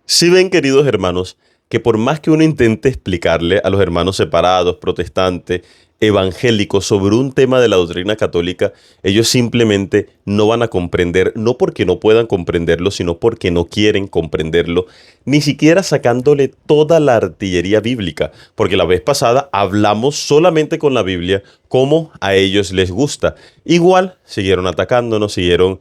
Si ven, queridos hermanos, que por más que uno intente explicarle a los hermanos separados, protestantes, evangélicos, sobre un tema de la doctrina católica, ellos simplemente no van a comprender, no porque no puedan comprenderlo, sino porque no quieren comprenderlo, ni siquiera sacándole toda la artillería bíblica, porque la vez pasada hablamos solamente con la Biblia como a ellos les gusta. Igual siguieron atacándonos, siguieron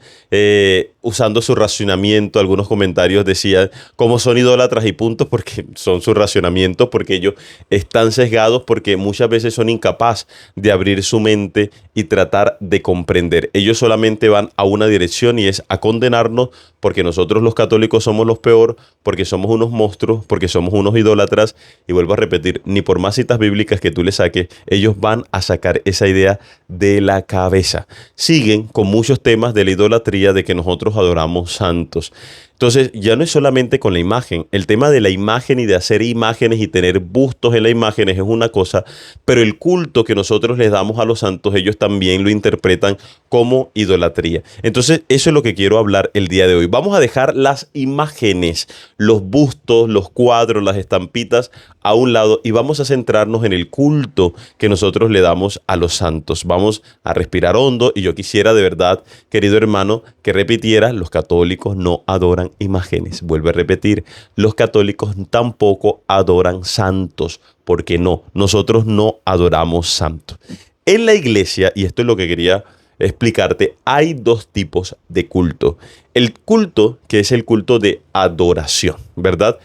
usando su racionamiento. Algunos comentarios decían cómo son idólatras y puntos porque son sus racionamientos, porque ellos están sesgados, porque muchas veces son incapaces de abrir su mente y tratar de comprender. Ellos solamente van a una dirección y es a condenarnos porque nosotros los católicos somos los peor, porque somos unos monstruos, porque somos unos idólatras. Y vuelvo a repetir, ni por más citas bíblicas que tú le saques, ellos van a sacar esa idea de la cabeza. Siguen con muchos temas de la idolatría, de que nosotros adoramos santos. Entonces, ya no es solamente con la imagen. El tema de la imagen y de hacer imágenes y tener bustos en las imágenes es una cosa, pero el culto que nosotros les damos a los santos, ellos también lo interpretan como idolatría. Entonces, eso es lo que quiero hablar el día de hoy. Vamos a dejar las imágenes, los bustos, los cuadros, las estampitas a un lado y vamos a centrarnos en el culto que nosotros le damos a los santos. Vamos a respirar hondo y yo quisiera de verdad, querido hermano, que repitiera: los católicos no adoran imágenes. Vuelvo a repetir, los católicos tampoco adoran santos, porque no, nosotros no adoramos santos. En la iglesia, y esto es lo que quería explicarte, hay dos tipos de culto. El culto que es el culto de adoración, ¿verdad?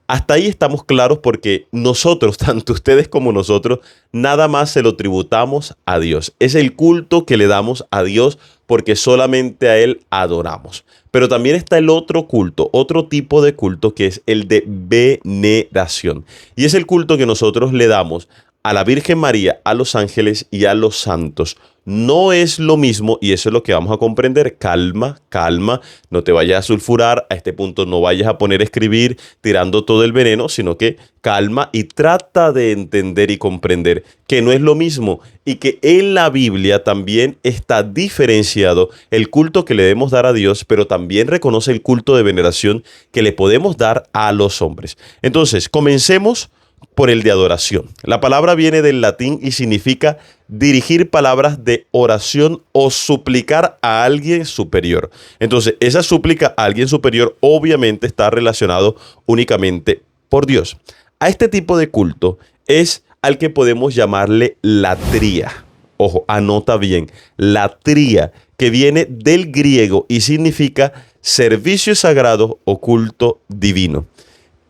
Hasta ahí estamos claros porque nosotros, tanto ustedes como nosotros, nada más se lo tributamos a Dios. Es el culto que le damos a Dios porque solamente a Él adoramos. Pero también está el otro culto, otro tipo de culto que es el de veneración. Y es el culto que nosotros le damos a la Virgen María, a los ángeles y a los santos. No es lo mismo y eso es lo que vamos a comprender. Calma, calma, no te vayas a sulfurar, a este punto no vayas a poner a escribir tirando todo el veneno, sino que calma y trata de entender y comprender que no es lo mismo y que en la Biblia también está diferenciado el culto que le debemos dar a Dios, pero también reconoce el culto de veneración que le podemos dar a los hombres. Entonces, comencemos por el de adoración. La palabra viene del latín y significa dirigir palabras de oración o suplicar a alguien superior. Entonces, esa súplica a alguien superior obviamente está relacionado únicamente por Dios. A este tipo de culto es al que podemos llamarle latría. Ojo, anota bien, latría, que viene del griego y significa servicio sagrado o culto divino.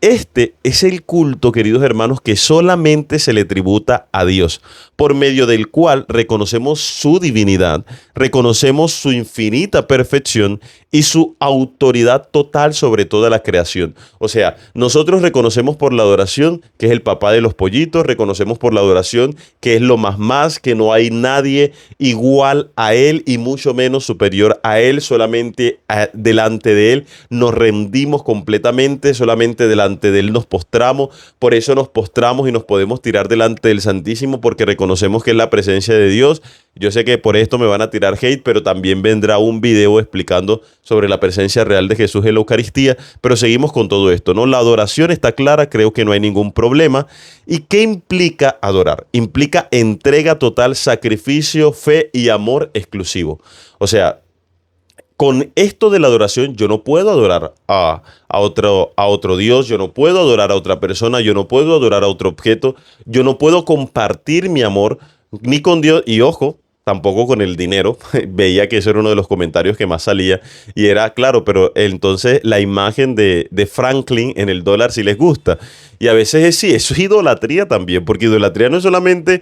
Este es el culto, queridos hermanos, que solamente se le tributa a Dios, por medio del cual reconocemos su divinidad, reconocemos su infinita perfección y su autoridad total sobre toda la creación. O sea, nosotros reconocemos por la adoración que es el papá de los pollitos, reconocemos por la adoración que es lo más, que no hay nadie igual a Él y mucho menos superior a Él, solamente delante de Él nos rendimos completamente, solamente delante de Él nos postramos, por eso nos postramos y nos podemos tirar delante del Santísimo porque reconocemos que es la presencia de Dios. Yo sé que por esto me van a tirar hate, pero también vendrá un video explicando sobre la presencia real de Jesús en la Eucaristía, pero seguimos con todo esto, ¿no? La adoración está clara, creo que no hay ningún problema. ¿Y qué implica adorar? Implica entrega total, sacrificio, fe y amor exclusivo. O sea, con esto de la adoración, yo no puedo adorar a otro Dios, yo no puedo adorar a otra persona, yo no puedo adorar a otro objeto, yo no puedo compartir mi amor ni con Dios, y ojo, tampoco con el dinero. Veía que eso era uno de los comentarios que más salía, y era claro, pero entonces la imagen de Franklin en el dólar sí les gusta. Y a veces es sí, eso es idolatría también, porque idolatría no es solamente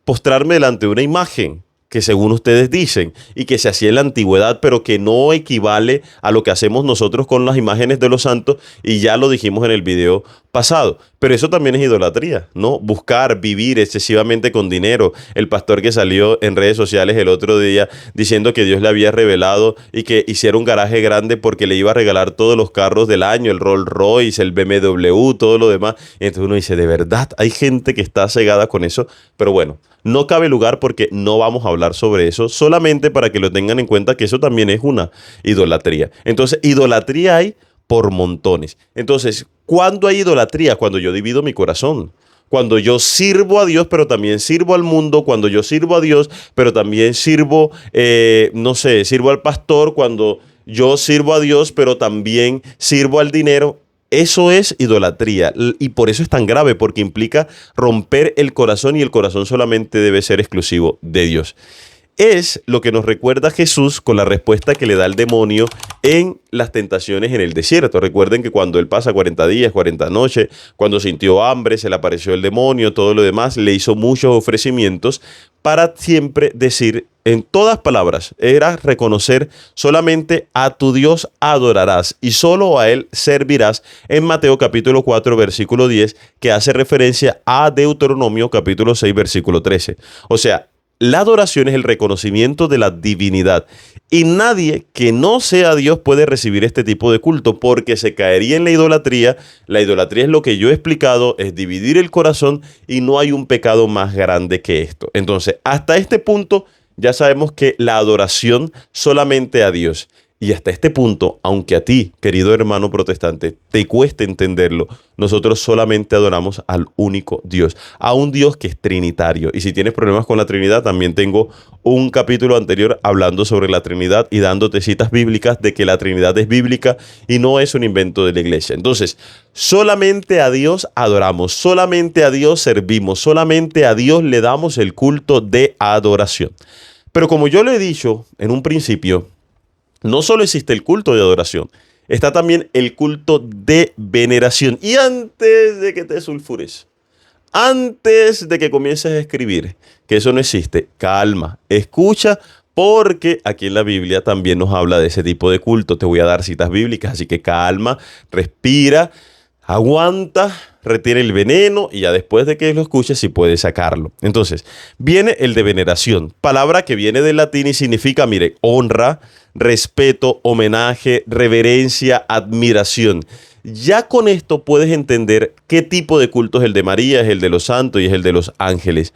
postrarme delante de una imagen que según ustedes dicen, y que se hacía en la antigüedad, pero que no equivale a lo que hacemos nosotros con las imágenes de los santos, y ya lo dijimos en el video pasado. Pero eso también es idolatría, ¿no? Buscar vivir excesivamente con dinero. El pastor que salió en redes sociales el otro día diciendo que Dios le había revelado y que hiciera un garaje grande porque le iba a regalar todos los carros del año, el Rolls Royce, el BMW, todo lo demás. Y entonces uno dice, de verdad, hay gente que está cegada con eso, pero bueno. No cabe lugar porque no vamos a hablar sobre eso, solamente para que lo tengan en cuenta que eso también es una idolatría. Entonces, idolatría hay por montones. Entonces, ¿cuándo hay idolatría? Cuando yo divido mi corazón. Cuando yo sirvo a Dios, pero también sirvo al mundo. Cuando yo sirvo a Dios, pero también sirvo, no sé, sirvo al pastor. Cuando yo sirvo a Dios, pero también sirvo al dinero. Eso es idolatría. Y por eso es tan grave, porque implica romper el corazón, y el corazón solamente debe ser exclusivo de Dios. Es lo que nos recuerda Jesús con la respuesta que le da el demonio en las tentaciones en el desierto. Recuerden que cuando él pasa 40 días, 40 noches, cuando sintió hambre, se le apareció el demonio, todo lo demás, le hizo muchos ofrecimientos para siempre decir, en todas palabras, era reconocer: solamente a tu Dios adorarás y solo a él servirás, en Mateo capítulo 4, versículo 10, que hace referencia a Deuteronomio capítulo 6, versículo 13. O sea, la adoración es el reconocimiento de la divinidad, y nadie que no sea Dios puede recibir este tipo de culto, porque se caería en la idolatría. La idolatría es lo que yo he explicado, es dividir el corazón, y no hay un pecado más grande que esto. Entonces, hasta este punto ya sabemos que la adoración solamente a Dios. Y hasta este punto, aunque a ti, querido hermano protestante, te cueste entenderlo, nosotros solamente adoramos al único Dios, a un Dios que es trinitario. Y si tienes problemas con la Trinidad, también tengo un capítulo anterior hablando sobre la Trinidad y dándote citas bíblicas de que la Trinidad es bíblica y no es un invento de la iglesia. Entonces, solamente a Dios adoramos, solamente a Dios servimos, solamente a Dios le damos el culto de adoración. Pero como yo lo he dicho en un principio, no solo existe el culto de adoración, está también el culto de veneración. Y antes de que te sulfures, antes de que comiences a escribir que eso no existe, calma, escucha, porque aquí en la Biblia también nos habla de ese tipo de culto. Te voy a dar citas bíblicas, así que calma, respira, aguanta, retira el veneno, y ya después de que lo escuches, sí puedes sacarlo. Entonces, viene el de veneración, palabra que viene del latín y significa, mire, honra, respeto, homenaje, reverencia, admiración. Ya con esto puedes entender qué tipo de culto es el de María, es el de los santos y es el de los ángeles.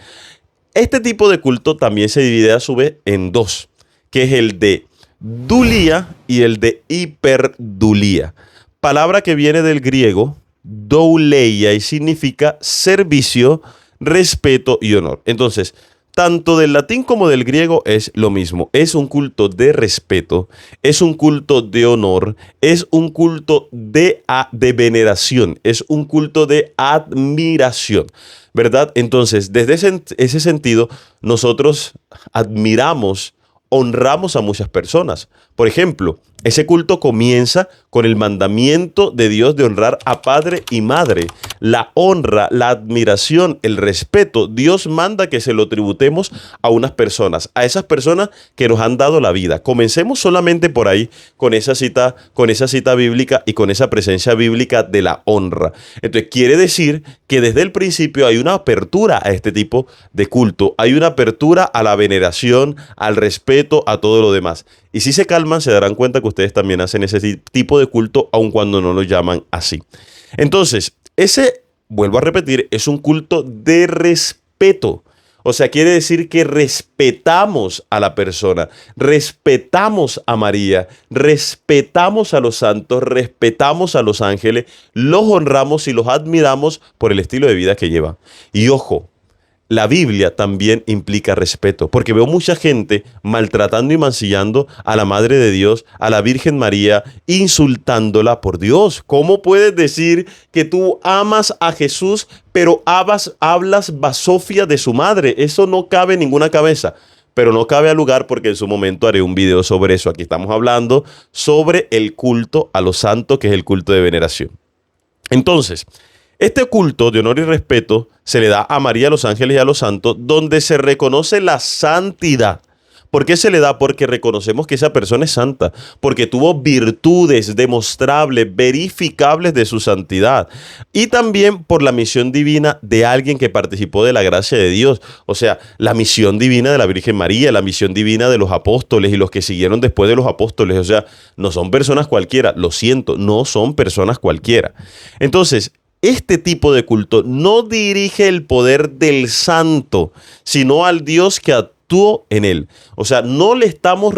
Este tipo de culto también se divide a su vez en dos, que es el de dulía y el de hiperdulía. Palabra que viene del griego douleia y significa servicio, respeto y honor. Entonces, tanto del latín como del griego es lo mismo. Es un culto de respeto, es un culto de honor, es un culto de veneración, es un culto de admiración, ¿verdad? Entonces, desde ese sentido, nosotros admiramos, honramos a muchas personas. Por ejemplo, ese culto comienza con el mandamiento de Dios de honrar a padre y madre. La honra, la admiración, el respeto, Dios manda que se lo tributemos a unas personas, a esas personas que nos han dado la vida. Comencemos solamente por ahí con esa cita bíblica y con esa presencia bíblica de la honra. Entonces, quiere decir que desde el principio hay una apertura a este tipo de culto, hay una apertura a la veneración, al respeto, a todo lo demás. Y si se calman, se darán cuenta que ustedes también hacen ese tipo de culto, aun cuando no lo llaman así. Entonces, vuelvo a repetir, es un culto de respeto. O sea, quiere decir que respetamos a la persona, respetamos a María, respetamos a los santos, respetamos a los ángeles, los honramos y los admiramos por el estilo de vida que llevan. Y ojo, la Biblia también implica respeto, porque veo mucha gente maltratando y mancillando a la Madre de Dios, a la Virgen María, insultándola. Por Dios, ¿cómo puedes decir que tú amas a Jesús, pero hablas basofia de su madre? Eso no cabe en ninguna cabeza. Pero no cabe al lugar, porque en su momento haré un video sobre eso. Aquí estamos hablando sobre el culto a los santos, que es el culto de veneración. Entonces, este culto de honor y respeto se le da a María, a los ángeles y a los santos, donde se reconoce la santidad. ¿Por qué se le da? Porque reconocemos que esa persona es santa, porque tuvo virtudes demostrables, verificables de su santidad. Y también por la misión divina de alguien que participó de la gracia de Dios. O sea, la misión divina de la Virgen María, la misión divina de los apóstoles y los que siguieron después de los apóstoles. O sea, no son personas cualquiera, lo siento, no son personas cualquiera. Entonces, este tipo de culto no dirige el poder del santo, sino al Dios que actuó en él. O sea, no le estamos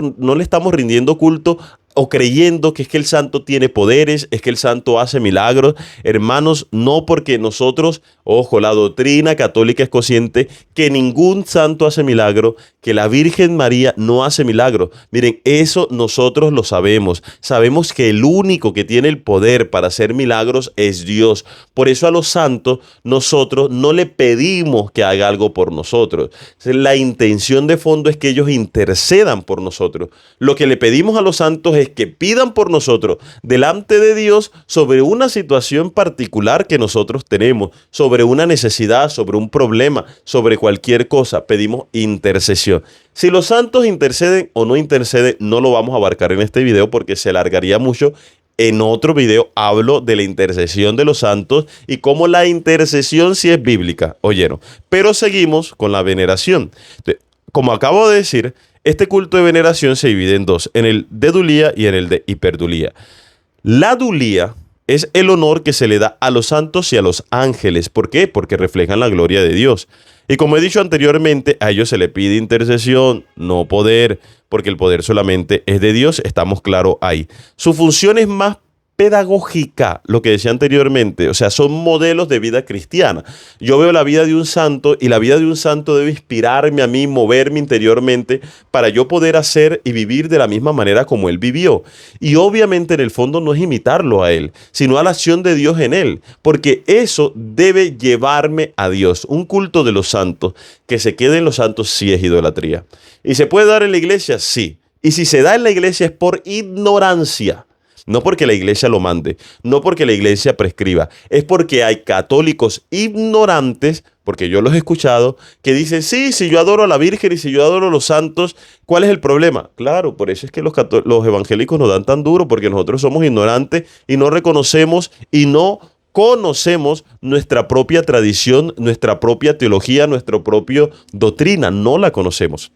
rindiendo culto o creyendo que es que el santo tiene poderes, es que el santo hace milagros. Hermanos, no, porque nosotros, ojo, la doctrina católica es consciente que ningún santo hace milagro, que la Virgen María no hace milagro. Miren, eso nosotros lo sabemos. Sabemos que el único que tiene el poder para hacer milagros es Dios. Por eso a los santos nosotros no le pedimos que haga algo por nosotros. La intención de fondo es que ellos intercedan por nosotros. Lo que le pedimos a los santos es que pidan por nosotros delante de Dios sobre una situación particular que nosotros tenemos, sobre una necesidad, sobre un problema, sobre cualquier cosa. Pedimos intercesión. Si los santos interceden o no interceden, no lo vamos a abarcar en este video porque se alargaría mucho. En otro video hablo de la intercesión de los santos y cómo la intercesión sí es bíblica, oyeron. Pero seguimos con la veneración. Como acabo de decir, este culto de veneración se divide en dos, en el de dulía y en el de hiperdulía. La dulía es el honor que se le da a los santos y a los ángeles. ¿Por qué? Porque reflejan la gloria de Dios. Y como he dicho anteriormente, a ellos se le pide intercesión, no poder, porque el poder solamente es de Dios, estamos claros ahí. Su función es más pedagógica, lo que decía anteriormente, o sea, son modelos de vida cristiana. Yo veo la vida de un santo y la vida de un santo debe inspirarme a mí, moverme interiormente para yo poder hacer y vivir de la misma manera como él vivió. Y obviamente en el fondo no es imitarlo a él, sino a la acción de Dios en él, porque eso debe llevarme a Dios. Un culto de los santos, que se quede en los santos, sí es idolatría. ¿Y se puede dar en la iglesia? Sí. Y si se da en la iglesia es por ignorancia. No porque la iglesia lo mande, no porque la iglesia prescriba, es porque hay católicos ignorantes, porque yo los he escuchado, que dicen, sí, si yo adoro a la Virgen y si yo adoro a los santos, ¿cuál es el problema? Claro, por eso es que los evangélicos nos dan tan duro, porque nosotros somos ignorantes y no reconocemos y no conocemos nuestra propia tradición, nuestra propia teología, nuestra propia doctrina, no la conocemos.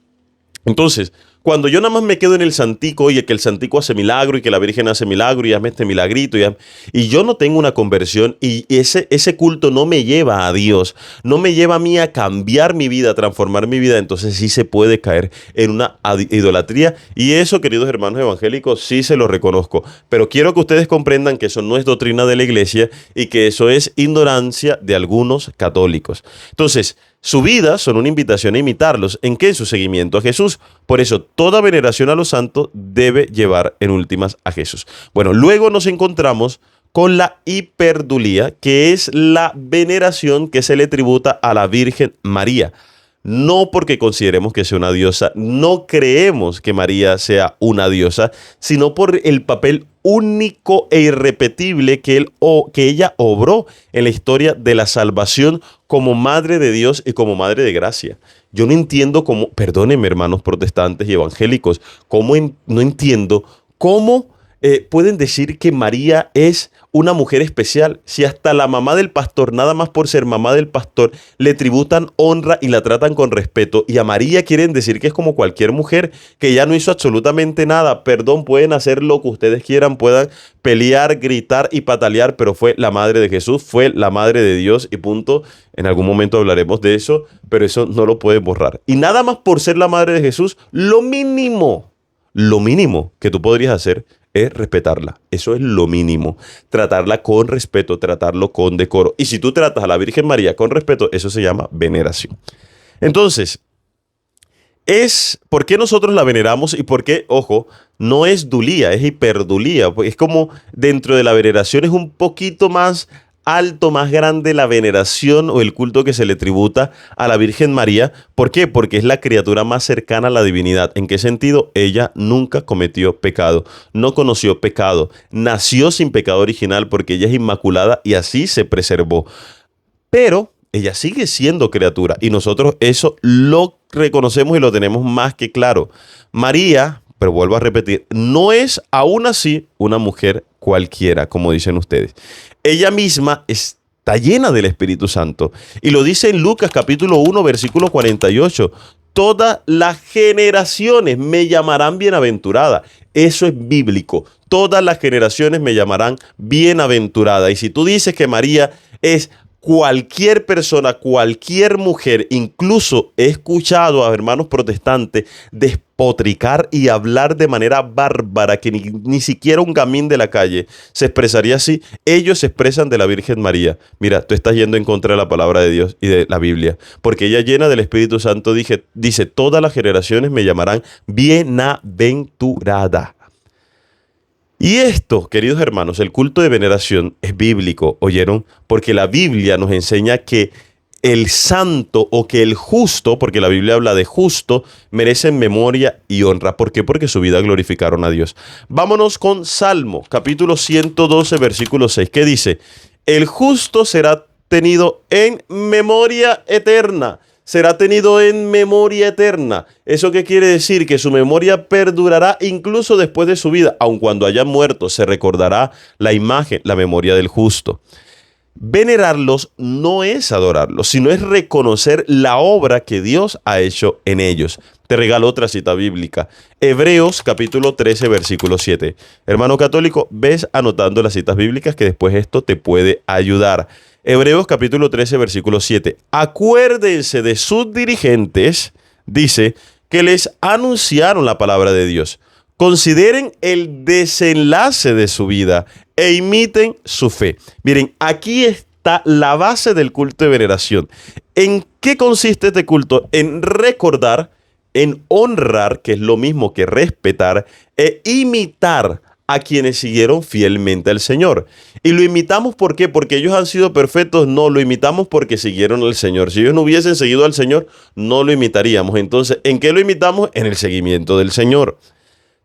Entonces, cuando yo nada más me quedo en el santico, oye, que el santico hace milagro y que la Virgen hace milagro y hazme este milagrito, y yo no tengo una conversión y ese culto no me lleva a Dios, no me lleva a mí a cambiar mi vida, a transformar mi vida, entonces sí se puede caer en una idolatría. Y eso, queridos hermanos evangélicos, sí se lo reconozco. Pero quiero que ustedes comprendan que eso no es doctrina de la iglesia y que eso es ignorancia de algunos católicos. Entonces, su vida son una invitación a imitarlos. ¿En qué? En su seguimiento a Jesús. Por eso, toda veneración a los santos debe llevar en últimas a Jesús. Bueno, luego nos encontramos con la hiperdulía, que es la veneración que se le tributa a la Virgen María. No porque consideremos que sea una diosa, no creemos que María sea una diosa, sino por el papel único e irrepetible que ella obró en la historia de la salvación como Madre de Dios y como Madre de Gracia. Yo no entiendo cómo, perdónenme hermanos protestantes y evangélicos, no entiendo cómo pueden decir que María es una mujer especial, si hasta la mamá del pastor, nada más por ser mamá del pastor, le tributan honra y la tratan con respeto, y a María quieren decir que es como cualquier mujer, que ya no hizo absolutamente nada. Perdón, pueden hacer lo que ustedes quieran, puedan pelear, gritar y patalear, pero fue la madre de Jesús, fue la madre de Dios y punto. En algún momento hablaremos de eso, pero eso no lo pueden borrar. Y nada más por ser la madre de Jesús, lo mínimo que tú podrías hacer es respetarla. Eso es lo mínimo. Tratarla con respeto, tratarlo con decoro. Y si tú tratas a la Virgen María con respeto, eso se llama veneración. Entonces, ¿por qué nosotros la veneramos y por qué, ojo, no es dulía, es hiperdulía? Es como dentro de la veneración es un poquito más alto, más grande la veneración o el culto que se le tributa a la Virgen María. ¿Por qué? Porque es la criatura más cercana a la divinidad. ¿En qué sentido? Ella nunca cometió pecado, no conoció pecado, nació sin pecado original porque ella es inmaculada y así se preservó. Pero ella sigue siendo criatura y nosotros eso lo reconocemos y lo tenemos más que claro. María, pero vuelvo a repetir, no es aún así una mujer cualquiera, como dicen ustedes. Ella misma está llena del Espíritu Santo. Y lo dice en Lucas capítulo 1, versículo 48. Todas las generaciones me llamarán bienaventurada. Eso es bíblico. Todas las generaciones me llamarán bienaventurada. Y si tú dices que María es cualquier persona, cualquier mujer, incluso he escuchado a hermanos protestantes despotricar y hablar de manera bárbara que ni siquiera un gamín de la calle se expresaría así. Ellos se expresan de la Virgen María. Mira, tú estás yendo en contra de la palabra de Dios y de la Biblia, porque ella llena del Espíritu Santo dice, todas las generaciones me llamarán bienaventurada. Y esto, queridos hermanos, el culto de veneración es bíblico, ¿oyeron? Porque la Biblia nos enseña que el santo o que el justo, porque la Biblia habla de justo, merecen memoria y honra. ¿Por qué? Porque su vida glorificaron a Dios. Vámonos con Salmo, capítulo 112, versículo 6, que dice, el justo será tenido en memoria eterna. Será tenido en memoria eterna. ¿Eso qué quiere decir? Que su memoria perdurará incluso después de su vida. Aun cuando haya muerto, se recordará la imagen, la memoria del justo. Venerarlos no es adorarlos, sino es reconocer la obra que Dios ha hecho en ellos. Te regalo otra cita bíblica. Hebreos capítulo 13, versículo 7. Hermano católico, ves anotando las citas bíblicas que después esto te puede ayudar. Hebreos capítulo 13, versículo 7. Acuérdense de sus dirigentes, dice, que les anunciaron la palabra de Dios. Consideren el desenlace de su vida e imiten su fe. Miren, aquí está la base del culto de veneración. ¿En qué consiste este culto? En recordar, en honrar, que es lo mismo que respetar, e imitar a quienes siguieron fielmente al Señor. Y lo imitamos, ¿por qué? Porque ellos han sido perfectos. No, lo imitamos porque siguieron al Señor. Si ellos no hubiesen seguido al Señor, no lo imitaríamos. Entonces, ¿en qué lo imitamos? En el seguimiento del Señor.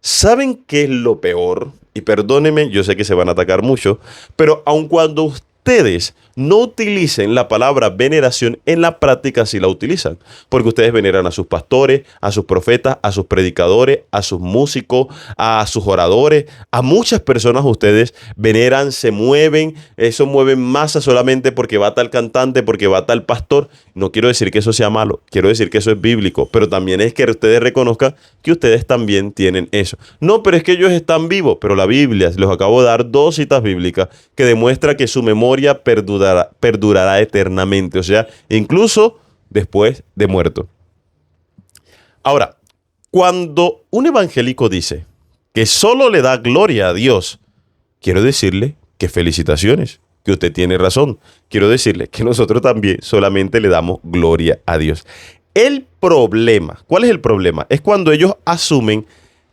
¿Saben qué es lo peor? Y perdónenme, yo sé que se van a atacar mucho, pero aun cuando ustedes no utilicen la palabra veneración, en la práctica sí la utilizan, porque ustedes veneran a sus pastores, a sus profetas, a sus predicadores, a sus músicos, a sus oradores, a muchas personas ustedes veneran, se mueven, eso mueven masa solamente porque va tal cantante, porque va tal pastor. No quiero decir que eso sea malo, quiero decir que eso es bíblico, pero también es que ustedes reconozcan que ustedes también tienen eso. No, pero es que ellos están vivos, pero la Biblia, les acabo de dar 2 citas bíblicas que demuestra que su memoria perdurará eternamente, o sea, incluso después de muerto. Ahora, cuando un evangélico dice que solo le da gloria a Dios, quiero decirle que felicitaciones, que usted tiene razón. Quiero decirle que nosotros también solamente le damos gloria a Dios. El problema, ¿cuál es el problema? Es cuando ellos asumen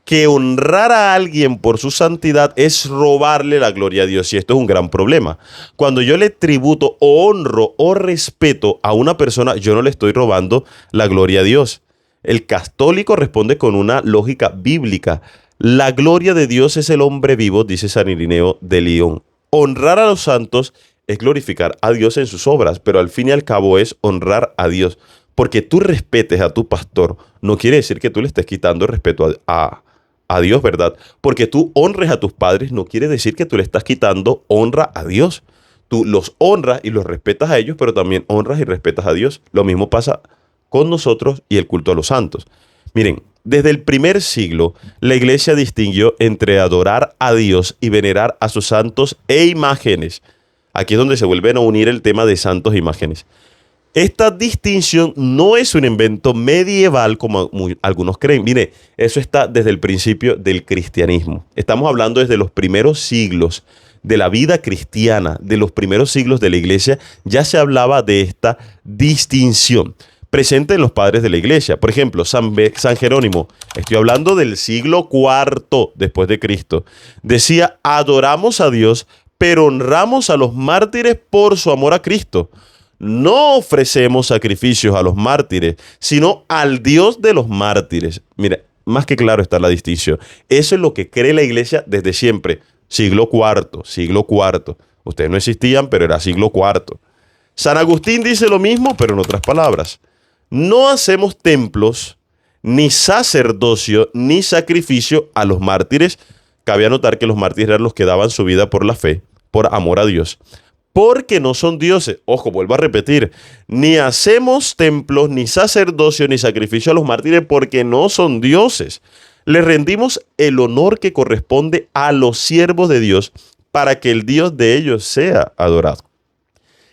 que honrar a alguien por su santidad es robarle la gloria a Dios. Y esto es un gran problema. Cuando yo le tributo o honro o respeto a una persona, yo no le estoy robando la gloria a Dios. El católico responde con una lógica bíblica. La gloria de Dios es el hombre vivo, dice San Irineo de León. Honrar a los santos es glorificar a Dios en sus obras, pero al fin y al cabo es honrar a Dios. Porque tú respetes a tu pastor, no quiere decir que tú le estés quitando respeto a Dios, ¿verdad? Porque tú honres a tus padres, no quiere decir que tú le estás quitando honra a Dios. Tú los honras y los respetas a ellos, pero también honras y respetas a Dios. Lo mismo pasa con nosotros y el culto a los santos. Miren, desde el primer siglo, la iglesia distinguió entre adorar a Dios y venerar a sus santos e imágenes. Aquí es donde se vuelven a unir el tema de santos e imágenes. Esta distinción no es un invento medieval como algunos creen. Mire, eso está desde el principio del cristianismo. Estamos hablando desde los primeros siglos de la vida cristiana, de los primeros siglos de la iglesia, ya se hablaba de esta distinción presente en los padres de la iglesia. Por ejemplo, San Jerónimo, estoy hablando del siglo IV después de Cristo, decía, adoramos a Dios, pero honramos a los mártires por su amor a Cristo. No ofrecemos sacrificios a los mártires, sino al Dios de los mártires. Mira, más que claro está la distinción. Eso es lo que cree la iglesia desde siempre. Siglo IV. Ustedes no existían, pero era siglo IV. San Agustín dice lo mismo, pero en otras palabras. No hacemos templos, ni sacerdocio, ni sacrificio a los mártires. Cabe anotar que los mártires eran los que daban su vida por la fe, por amor a Dios. Porque no son dioses. Ojo, vuelvo a repetir. Ni hacemos templos, ni sacerdocio, ni sacrificio a los mártires porque no son dioses. Les rendimos el honor que corresponde a los siervos de Dios para que el Dios de ellos sea adorado.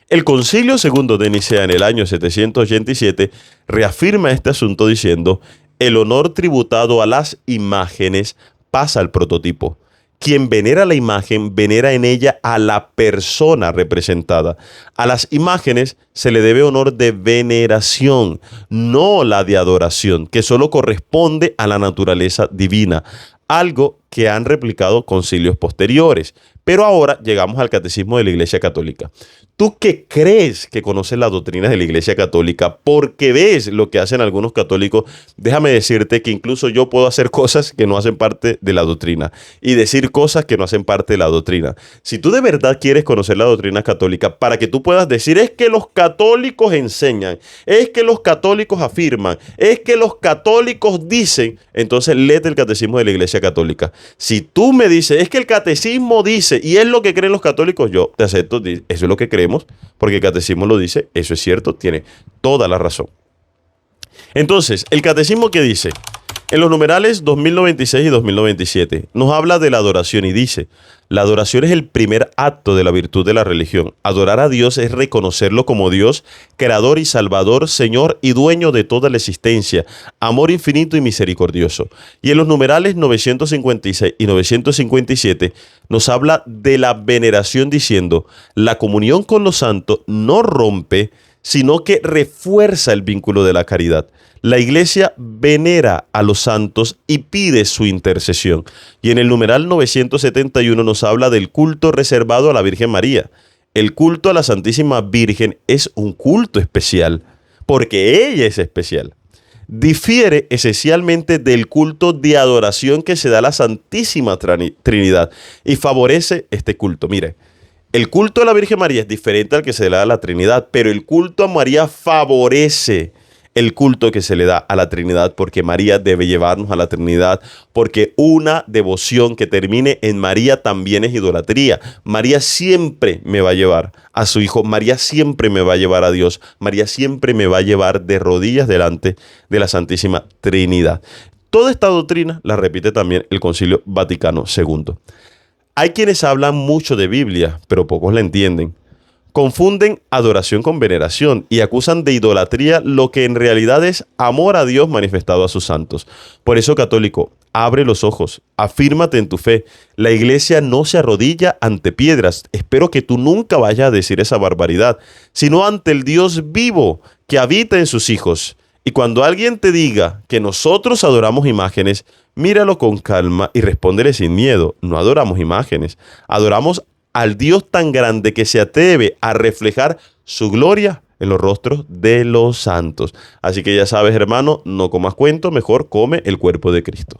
El Concilio II de Nicea en el año 787 reafirma este asunto diciendo: El honor tributado a las imágenes pasa al prototipo. Quien venera la imagen, venera en ella a la persona representada. A las imágenes se le debe honor de veneración, no la de adoración, que solo corresponde a la naturaleza divina, algo que han replicado concilios posteriores. Pero ahora llegamos al catecismo de la Iglesia Católica. Tú que crees que conoces las doctrinas de la Iglesia Católica porque ves lo que hacen algunos católicos, déjame decirte que incluso yo puedo hacer cosas que no hacen parte de la doctrina y decir cosas que no hacen parte de la doctrina. Si tú de verdad quieres conocer la doctrina católica para que tú puedas decir es que los católicos enseñan, es que los católicos afirman, es que los católicos dicen, entonces léete el catecismo de la Iglesia Católica. Si tú me dices es que el catecismo dice y es lo que creen los católicos, yo te acepto, eso es lo que creemos, porque el catecismo lo dice, eso es cierto, tiene toda la razón. Entonces, el catecismo que dice, en los numerales 2096 y 2097, nos habla de la adoración y dice, la adoración es el primer acto de la virtud de la religión. Adorar a Dios es reconocerlo como Dios, creador y salvador, Señor y dueño de toda la existencia, amor infinito y misericordioso. Y en los numerales 956 y 957 nos habla de la veneración diciendo, la comunión con los santos no rompe, sino que refuerza el vínculo de la caridad. La Iglesia venera a los santos y pide su intercesión. Y en el numeral 971 nos habla del culto reservado a la Virgen María. El culto a la Santísima Virgen es un culto especial, porque ella es especial. Difiere esencialmente del culto de adoración que se da a la Santísima Trinidad y favorece este culto. Mire, el culto a la Virgen María es diferente al que se le da a la Trinidad, pero el culto a María favorece el culto que se le da a la Trinidad, porque María debe llevarnos a la Trinidad, porque una devoción que termine en María también es idolatría. María siempre me va a llevar a su Hijo, María siempre me va a llevar a Dios, María siempre me va a llevar de rodillas delante de la Santísima Trinidad. Toda esta doctrina la repite también el Concilio Vaticano II. Hay quienes hablan mucho de Biblia, pero pocos la entienden. Confunden adoración con veneración y acusan de idolatría lo que en realidad es amor a Dios manifestado a sus santos. Por eso, católico, abre los ojos, afírmate en tu fe. La Iglesia no se arrodilla ante piedras. Espero que tú nunca vayas a decir esa barbaridad, sino ante el Dios vivo que habita en sus hijos. Y cuando alguien te diga que nosotros adoramos imágenes, míralo con calma y respóndele sin miedo. No adoramos imágenes, adoramos al Dios tan grande que se atreve a reflejar su gloria en los rostros de los santos. Así que ya sabes, hermano, no comas cuento, mejor come el cuerpo de Cristo.